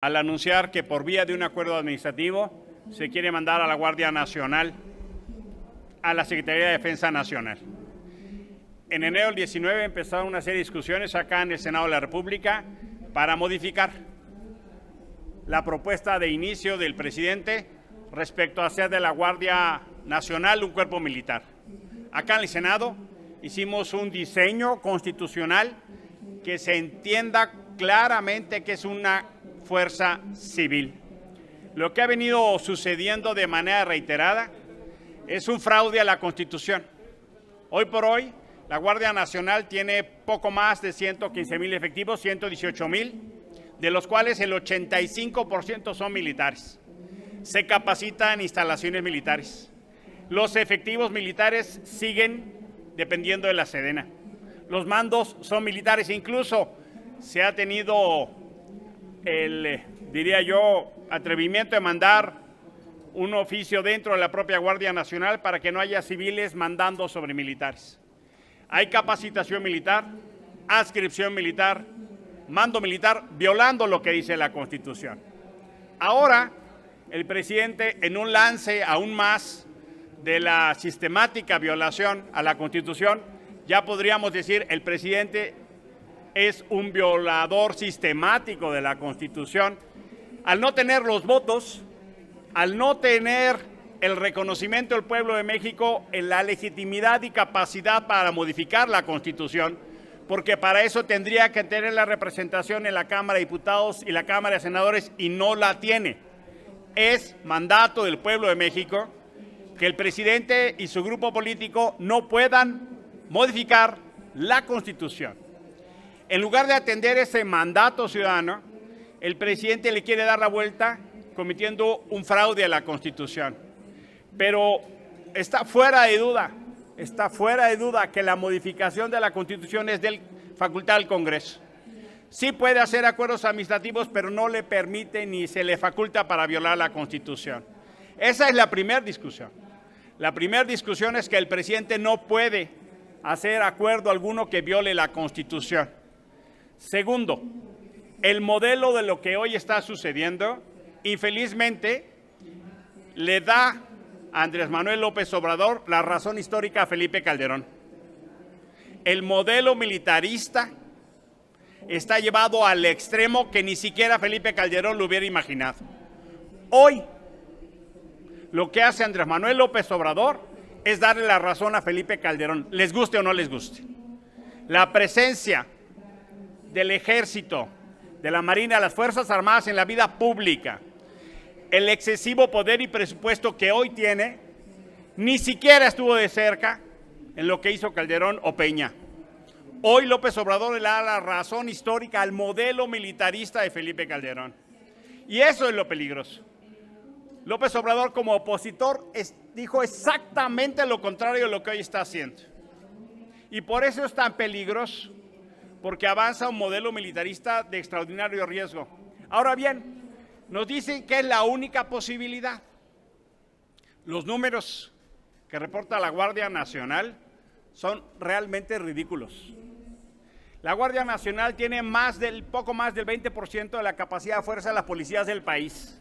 al anunciar que por vía de un acuerdo administrativo se quiere mandar a la Guardia Nacional a la Secretaría de Defensa Nacional. En enero del 19 empezaron una serie de discusiones acá en el Senado de la República para modificar la propuesta de inicio del presidente respecto a hacer de la Guardia Nacional un cuerpo militar. Acá en el Senado hicimos un diseño constitucional que se entienda claramente que es una fuerza civil. Lo que ha venido sucediendo de manera reiterada es un fraude a la Constitución. Hoy por hoy, la Guardia Nacional tiene poco más de 115,000 efectivos, 118,000, de los cuales el 85% son militares. Se capacita en instalaciones militares. Los efectivos militares siguen dependiendo de la Sedena. Los mandos son militares, incluso se ha tenido el, diría yo, atrevimiento de mandar un oficio dentro de la propia Guardia Nacional para que no haya civiles mandando sobre militares. Hay capacitación militar, adscripción militar, mando militar, violando lo que dice la Constitución. Ahora, el presidente, en un lance aún más de la sistemática violación a la Constitución, ya podríamos decir el presidente es un violador sistemático de la Constitución. Al no tener los votos, al no tener el reconocimiento del pueblo de México en la legitimidad y capacidad para modificar la Constitución, porque para eso tendría que tener la representación en la Cámara de Diputados y la Cámara de Senadores y no la tiene. Es mandato del pueblo de México que el presidente y su grupo político no puedan modificar la Constitución. En lugar de atender ese mandato ciudadano, el presidente le quiere dar la vuelta cometiendo un fraude a la Constitución. Pero está fuera de duda que la modificación de la Constitución es de facultad del Congreso. Sí puede hacer acuerdos administrativos, pero no le permite ni se le faculta para violar la Constitución. Esa es la primera discusión. La primera discusión es que el presidente no puede hacer acuerdo alguno que viole la Constitución. Segundo, el modelo de lo que hoy está sucediendo, infelizmente, le da a Andrés Manuel López Obrador la razón histórica a Felipe Calderón. El modelo militarista está llevado al extremo que ni siquiera Felipe Calderón lo hubiera imaginado. Hoy, lo que hace Andrés Manuel López Obrador es darle la razón a Felipe Calderón, les guste o no les guste. La presencia del Ejército, de la Marina, de las Fuerzas Armadas en la vida pública, el excesivo poder y presupuesto que hoy tiene, ni siquiera estuvo de cerca en lo que hizo Calderón o Peña. Hoy López Obrador le da la razón histórica al modelo militarista de Felipe Calderón. Y eso es lo peligroso. López Obrador, como opositor, dijo exactamente lo contrario de lo que hoy está haciendo. Y por eso es tan peligroso, porque avanza un modelo militarista de extraordinario riesgo. Ahora bien, nos dicen que es la única posibilidad. Los números que reporta la Guardia Nacional son realmente ridículos. La Guardia Nacional tiene poco más del 20% de la capacidad de fuerza de las policías del país.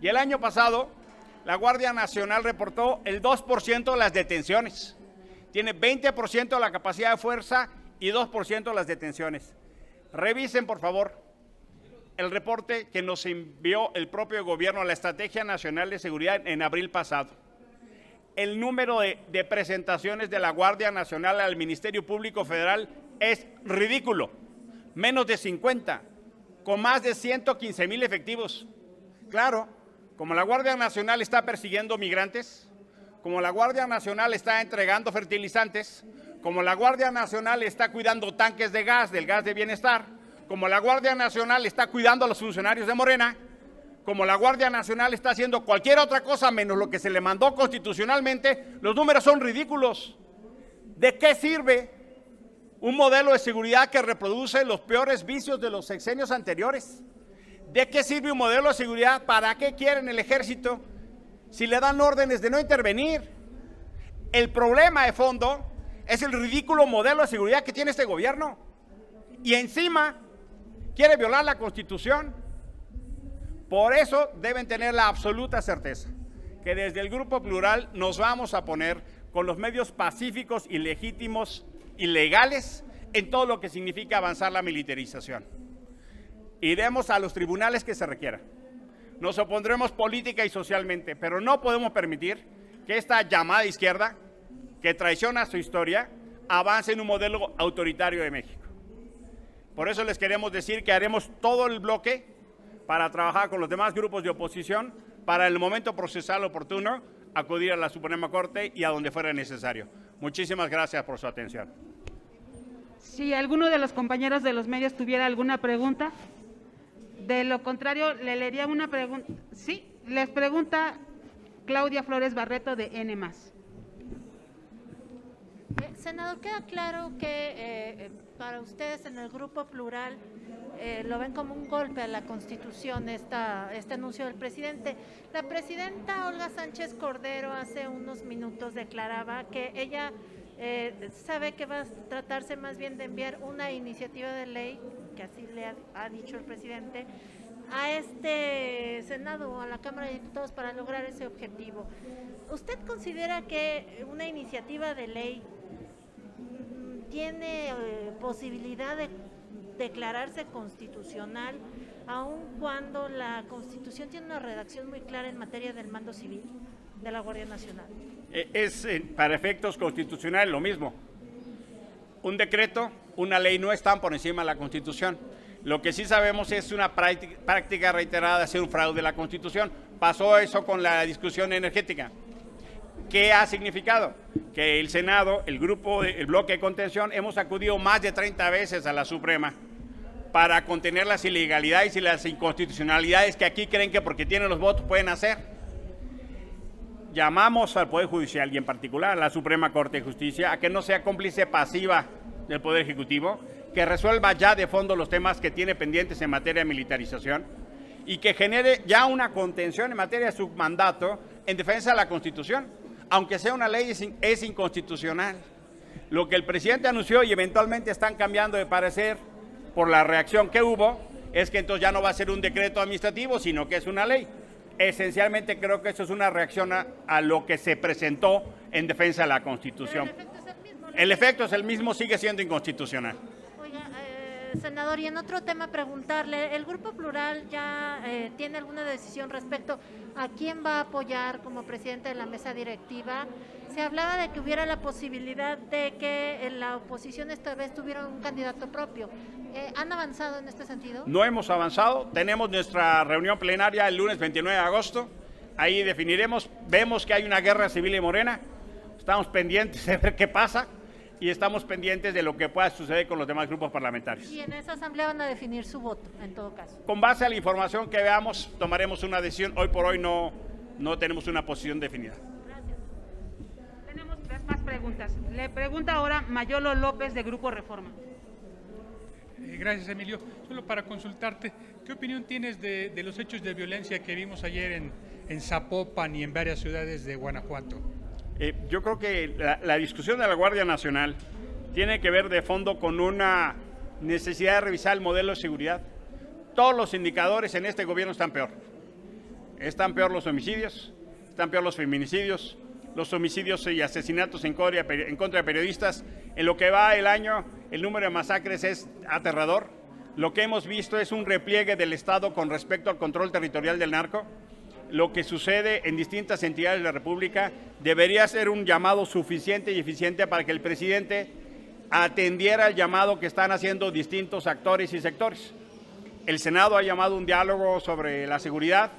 Y el año pasado, la Guardia Nacional reportó el 2% de las detenciones. Tiene 20% de la capacidad de fuerza y 2% de las detenciones. Revisen, por favor, el reporte que nos envió el propio gobierno a la Estrategia Nacional de Seguridad en abril pasado. El número de presentaciones de la Guardia Nacional al Ministerio Público Federal es ridículo. Menos de 50, con más de 115,000 efectivos. Claro, como la Guardia Nacional está persiguiendo migrantes, como la Guardia Nacional está entregando fertilizantes, como la Guardia Nacional está cuidando tanques de gas, del gas de bienestar, como la Guardia Nacional está cuidando a los funcionarios de Morena, como la Guardia Nacional está haciendo cualquier otra cosa menos lo que se le mandó constitucionalmente, los números son ridículos. ¿De qué sirve un modelo de seguridad que reproduce los peores vicios de los sexenios anteriores? ¿De qué sirve un modelo de seguridad? ¿Para qué quieren el ejército si le dan órdenes de no intervenir? El problema de fondo es el ridículo modelo de seguridad que tiene este gobierno. Y encima quiere violar la Constitución. Por eso deben tener la absoluta certeza que desde el Grupo Plural nos vamos a poner con los medios pacíficos y legítimos y legales en todo lo que significa avanzar la militarización. Iremos a los tribunales que se requieran. Nos opondremos política y socialmente, pero no podemos permitir que esta llamada izquierda, que traiciona su historia, avance en un modelo autoritario de México. Por eso les queremos decir que haremos todo el bloque para trabajar con los demás grupos de oposición para el momento procesal oportuno acudir a la Suprema Corte y a donde fuera necesario. Muchísimas gracias por su atención. Si alguno de los compañeros de los medios tuviera alguna pregunta, de lo contrario le leería una pregunta. Sí, les pregunta Claudia Flores Barreto de N+. Senador, queda claro que para ustedes en el Grupo Plural lo ven como un golpe a la Constitución este anuncio del presidente. La presidenta Olga Sánchez Cordero hace unos minutos declaraba que ella sabe que va a tratarse más bien de enviar una iniciativa de ley, que así le ha dicho el presidente, a este Senado o a la Cámara de Diputados para lograr ese objetivo. ¿Usted considera que una iniciativa de ley tiene posibilidad de declararse constitucional, aun cuando la Constitución tiene una redacción muy clara en materia del mando civil de la Guardia Nacional? Es para efectos constitucionales lo mismo. Un decreto, una ley no están por encima de la Constitución. Lo que sí sabemos es una práctica reiterada de hacer un fraude a la Constitución. Pasó eso con la discusión energética. ¿Qué ha significado? Que el Senado, el bloque de contención, hemos acudido más de 30 veces a la Suprema para contener las ilegalidades y las inconstitucionalidades que aquí creen que porque tienen los votos pueden hacer. Llamamos al Poder Judicial y en particular a la Suprema Corte de Justicia a que no sea cómplice pasiva del Poder Ejecutivo, que resuelva ya de fondo los temas que tiene pendientes en materia de militarización y que genere ya una contención en materia de su mandato en defensa de la Constitución. Aunque sea una ley, es inconstitucional. Lo que el presidente anunció y eventualmente están cambiando de parecer por la reacción que hubo, es que entonces ya no va a ser un decreto administrativo, sino que es una ley. Esencialmente creo que eso es una reacción a lo que se presentó en defensa de la Constitución. El efecto es el mismo, sigue siendo inconstitucional. Oiga, senador, y en otro tema preguntarle, ¿el Grupo Plural ya tiene alguna decisión respecto a quién va a apoyar como presidente de la mesa directiva? Se hablaba de que hubiera la posibilidad de que la oposición esta vez tuviera un candidato propio. ¿Han avanzado en este sentido? No hemos avanzado, tenemos nuestra reunión plenaria el lunes 29 de agosto, ahí definiremos, vemos que hay una guerra civil en Morena, estamos pendientes de ver qué pasa y estamos pendientes de lo que pueda suceder con los demás grupos parlamentarios. Y en esa asamblea van a definir su voto, en todo caso. Con base a la información que veamos, tomaremos una decisión. Hoy por hoy no tenemos una posición definida. Gracias. Tenemos más preguntas. Le pregunta ahora Mayolo López de Grupo Reforma. Gracias, Emilio. Solo para consultarte, ¿qué opinión tienes de los hechos de violencia que vimos ayer en Zapopan y en varias ciudades de Guanajuato? Yo creo que la discusión de la Guardia Nacional tiene que ver de fondo con una necesidad de revisar el modelo de seguridad. Todos los indicadores en este gobierno están peor. Están peor los homicidios, están peor los feminicidios, los homicidios y asesinatos en contra de periodistas. En lo que va el año, el número de masacres es aterrador. Lo que hemos visto es un repliegue del Estado con respecto al control territorial del narco. Lo que sucede en distintas entidades de la República debería ser un llamado suficiente y eficiente para que el presidente atendiera el llamado que están haciendo distintos actores y sectores. El Senado ha llamado un diálogo sobre la seguridad,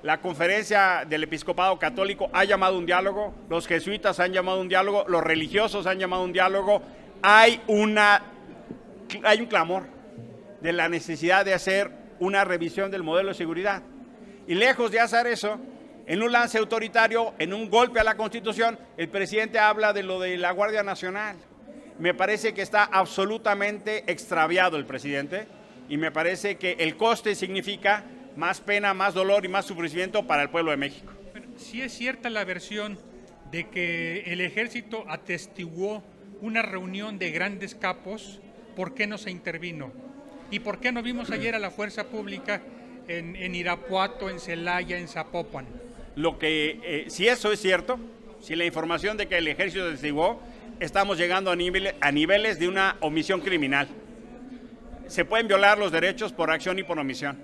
la Conferencia del Episcopado Católico ha llamado un diálogo, los jesuitas han llamado un diálogo, los religiosos han llamado un diálogo. Hay un clamor de la necesidad de hacer una revisión del modelo de seguridad. Y lejos de hacer eso, en un lance autoritario, en un golpe a la Constitución, el presidente habla de lo de la Guardia Nacional. Me parece que está absolutamente extraviado el presidente y me parece que el coste significa más pena, más dolor y más sufrimiento para el pueblo de México. Bueno, sí es cierta la versión de que el ejército atestiguó una reunión de grandes capos, ¿por qué no se intervino? ¿Y por qué no vimos ayer a la fuerza pública en Irapuato, en Celaya, en Zapopan. Si eso es cierto, si la información de que el ejército desigualó, estamos llegando a niveles de una omisión criminal. Se pueden violar los derechos por acción y por omisión.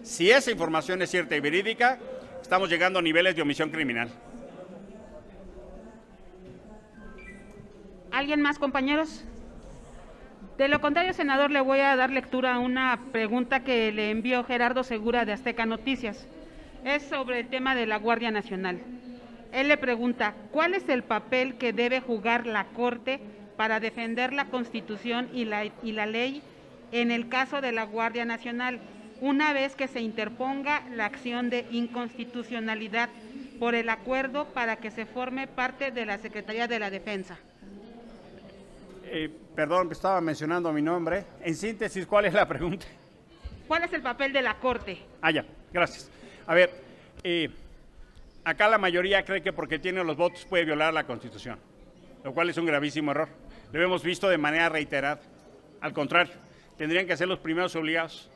Si esa información es cierta y verídica, estamos llegando a niveles de omisión criminal. ¿Alguien más, compañeros? De lo contrario, senador, le voy a dar lectura a una pregunta que le envió Gerardo Segura de Azteca Noticias. Es sobre el tema de la Guardia Nacional. Él le pregunta, ¿cuál es el papel que debe jugar la Corte para defender la Constitución y la ley en el caso de la Guardia Nacional, una vez que se interponga la acción de inconstitucionalidad por el acuerdo para que se forme parte de la Secretaría de la Defensa? Perdón, estaba mencionando mi nombre. En síntesis, ¿cuál es la pregunta? ¿Cuál es el papel de la Corte? Ya, gracias. A ver, acá la mayoría cree que porque tiene los votos puede violar la Constitución, lo cual es un gravísimo error. Lo hemos visto de manera reiterada. Al contrario, tendrían que ser los primeros obligados.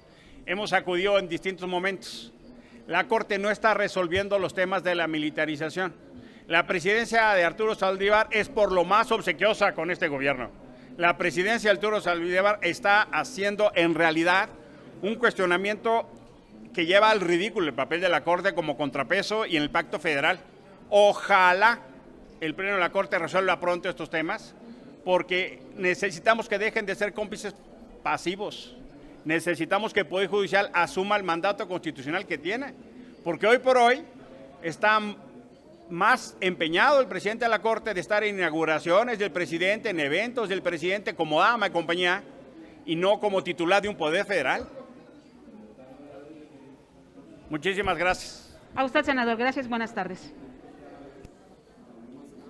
Hemos acudido en distintos momentos. La Corte no está resolviendo los temas de la militarización. La presidencia de Arturo Saldívar es por lo más obsequiosa con este gobierno. La presidencia de Arturo Saldívar está haciendo en realidad un cuestionamiento que lleva al ridículo el papel de la Corte como contrapeso y en el Pacto Federal. Ojalá el Pleno de la Corte resuelva pronto estos temas, porque necesitamos que dejen de ser cómplices pasivos. Necesitamos que el Poder Judicial asuma el mandato constitucional que tiene, porque hoy por hoy está más empeñado el presidente de la Corte de estar en inauguraciones del presidente, en eventos del presidente como dama de compañía, y no como titular de un poder federal. Muchísimas gracias. A usted, senador. Gracias. Buenas tardes.